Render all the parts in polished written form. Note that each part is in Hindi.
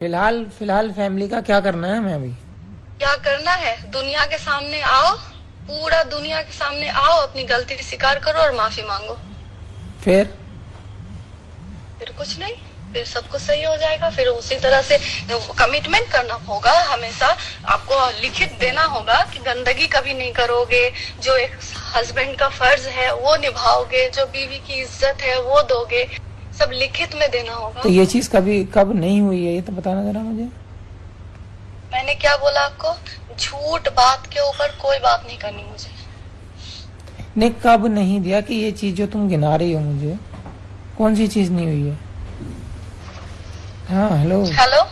फिलहाल फिलहाल फैमिली का क्या करना है हमें अभी? क्या करना है? दुनिया के सामने आओ, पूरा दुनिया के सामने आओ, अपनी गलती स्वीकार करो और माफी मांगो। फिर फिर कुछ नहीं, फिर सब कुछ सही हो जाएगा। फिर उसी तरह से कमिटमेंट करना होगा, हमेशा आपको लिखित देना होगा कि गंदगी कभी नहीं करोगे, जो एक हस्बैंड का फर्ज है वो निभाओगे, जो बीवी की इज्जत है वो दोगे, सब लिखित में देना होगा। तो ये चीज कभी कब नहीं हुई है ये तो बताना जरा मुझे। मैंने क्या बोला आपको? झूठ बात के ऊपर कोई बात नहीं करनी मुझे। नहीं, कब नहीं दिया कि ये चीज जो तुम गिना रही हो मुझे, कौन सी चीज नहीं हुई है? हाँ हेलो। हेलो।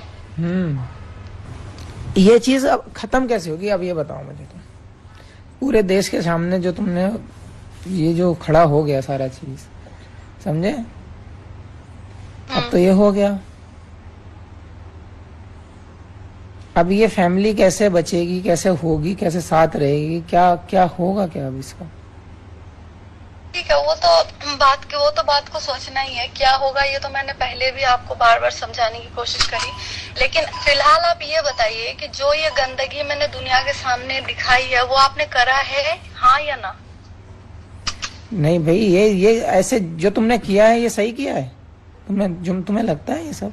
ये चीज अब खत्म कैसे होगी? अब ये बताओ मुझे तुम। पूरे देश के सामने जो तुमने ये जो खड़ा हो गया सारा चीज, समझे? अब तो ये हो गया। अब ये फैमिली कैसे बचेगी, कैसे होगी, कैसे साथ रहेगी, क्या क्या होगा क्या अब इसका? ठीक है, वो तो बात को सोचना ही है क्या होगा। ये तो मैंने पहले भी आपको बार बार समझाने की कोशिश करी, लेकिन फिलहाल आप ये बताइए कि जो ये गंदगी मैंने दुनिया के सामने दिखाई है वो आपने करा है, हाँ या ना? नहीं भाई, ये ऐसे जो तुमने किया है ये सही किया है? तुम्हें लगता है ये सब?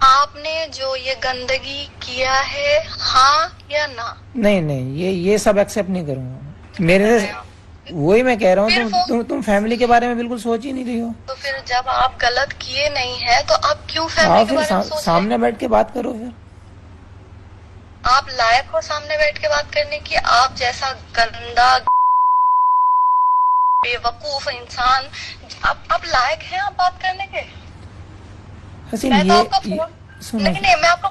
आपने जो ये गंदगी किया है, हाँ या ना? नहीं नहीं, ये सब एक्सेप्ट नहीं करूंगा। मेरे वही मैं कह रहा हूँ, तुम फैमिली के बारे में बिल्कुल सोच ही नहीं रही हो। तो फिर जब आप गलत किए नहीं है तो आप क्यों आओ फैमिली के फिर बारे में सोच रहे हैं? सामने बैठ के बात करो फिर। आप लायक हो सामने बैठ के बात करने की? आप जैसा गंदा बेवकूफ इंसान, आप लायक हैं आप बात करने के? हसीन मैं तो ये आपका फोन सुनो, नहीं, मैं आपको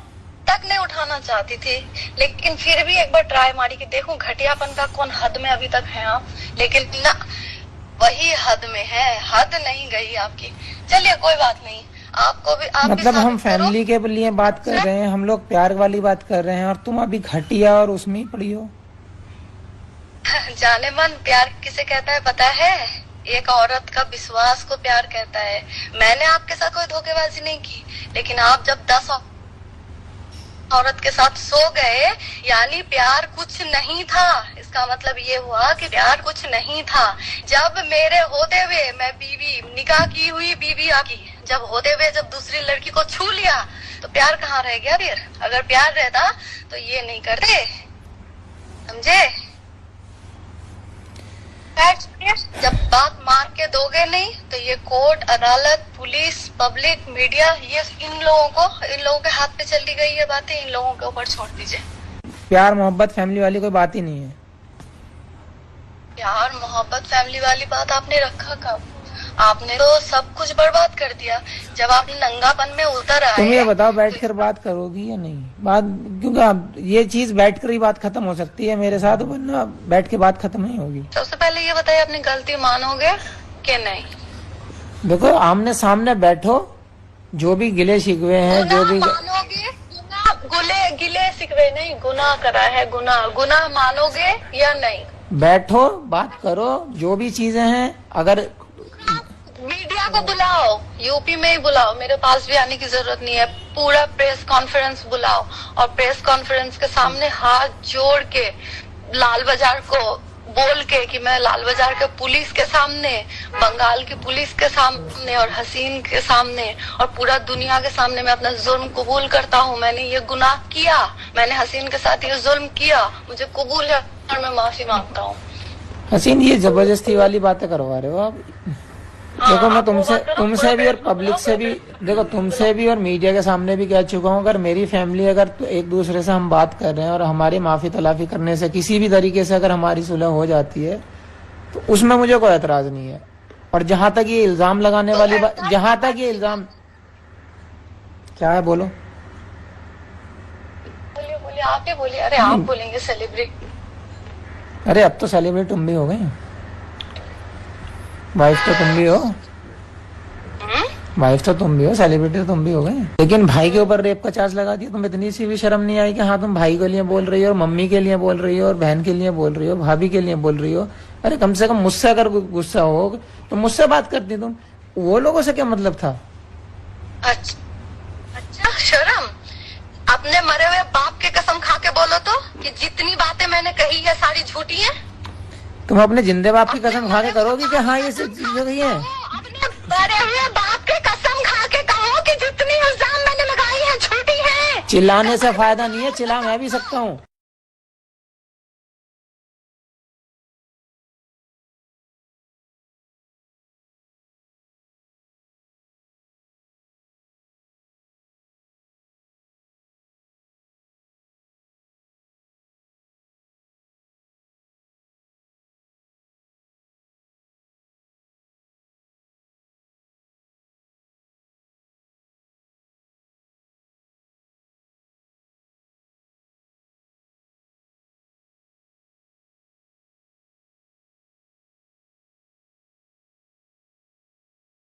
तक नहीं उठाना चाहती थी, लेकिन फिर भी एक बार ट्राई मारी कि देखूं घटियापन का कौन हद में अभी तक है आप। लेकिन ना, वही हद में है, हद नहीं गई आपकी। चलिए कोई बात नहीं, आपको भी आप मतलब भी हम फैमिली के लिए बात कर रहे हैं, हम लोग प्यार वाली बात कर रहे हैं और तुम अभी घटिया और उसमें ही पड़ी हो। जाने मन प्यार किसे कहता है पता है? एक औरत का विश्वास को प्यार कहता है। मैंने आपके साथ कोई धोखेबाजी नहीं की, लेकिन आप जब 10 औरत के साथ सो गए, यानी प्यार कुछ नहीं था। इसका मतलब ये हुआ कि प्यार कुछ नहीं था। जब मेरे होते हुए मैं बीवी, निकाह की हुई बीवी आकी, जब होते हुए जब दूसरी लड़की को छू लिया तो प्यार कहाँ रह गया? फिर अगर प्यार रहता तो ये नहीं करते, समझे? जब बात मान के दोगे नहीं तो ये कोर्ट, अदालत, पुलिस, पब्लिक, मीडिया, ये इन लोगों के हाथ पे चली गई है बातें, इन लोगों के ऊपर छोड़ दीजिए। प्यार मोहब्बत फैमिली वाली कोई बात ही नहीं है। प्यार मोहब्बत फैमिली वाली बात आपने रखा कब? आपने तो सब कुछ बर्बाद कर दिया जब आपने नंगापन में उतर आए। तुम ये बताओ, बैठकर बात करोगी या नहीं? बात क्योंकि अब ये चीज बैठकर ही बात खत्म हो सकती है मेरे साथ, वरना बैठ के बात खत्म नहीं होगी। सबसे पहले ये बताइए, अपनी गलती मानोगे कि नहीं? देखो, आमने सामने बैठो, जो भी गिले शिकवे हैं, जो भी मानोगे? गिले सिकवे नहीं, गुनाह करा है, गुनाह मानोगे या नहीं? बैठो, बात करो, जो भी चीजें हैं। अगर मीडिया को बुलाओ, यूपी में ही बुलाओ, मेरे पास भी आने की जरूरत नहीं है। पूरा प्रेस कॉन्फ्रेंस बुलाओ और प्रेस कॉन्फ्रेंस के सामने हाथ जोड़ के लाल बाजार को बोल के कि मैं लाल बाजार के पुलिस के सामने, बंगाल की पुलिस के सामने और हसीन के सामने और पूरा दुनिया के सामने मैं अपना जुर्म कबूल करता हूँ। मैंने ये गुनाह किया, मैंने हसीन के साथ ये जुर्म किया, मुझे कबूल है और मैं माफी मांगता हूँ। हसीन, ये जबरदस्ती वाली बातें करवा रहे हो आप। देखो, मैं तुमसे भी और पब्लिक से भी, देखो तुमसे भी और मीडिया के सामने भी कह चुका हूँ, अगर मेरी फैमिली, अगर तो एक दूसरे से हम बात कर रहे हैं और हमारी माफी तलाफी करने से किसी भी तरीके से अगर हमारी सुलह हो जाती है तो उसमें मुझे कोई एतराज नहीं है। और जहां तक ये इल्जाम लगाने वाली बात, जहां तक ये इल्जाम, क्या है बोलो? बोलिए आप ही बोलिए। अरे आप बोलेंगे सेलिब्रिटी? अरे अब तो सेलिब्रिटी तुम भी हो गए, वाइफ तो तुम भी हो, वाइफ तो तुम भी हो, सेलिब्रिटी तो तुम भी हो गए। लेकिन भाई के ऊपर रेप का चार्ज लगा दिया, तुम इतनी सी भी शर्म नहीं आई कि हाँ तुम भाई के लिए बोल रही हो और मम्मी के लिए बोल रही हो और बहन के लिए बोल रही हो, भाभी के लिए बोल रही हो? अरे कम से कम मुझसे अगर गुस्सा हो तो मुझसे बात करती तुम, वो लोगों से क्या मतलब था? अच्छा शर्म झूठी है? तुम अपने जिंदे बाप की कसम खा के करोगी कि हाँ ये सब चीजें हुई है? अपने मरे हुए बाप की कसम खा के कहो कि जितनी इल्जाम मैंने लगाई है झूठी है। चिल्लाने से फायदा नहीं है, चिल्ला मैं भी सकता हूँ,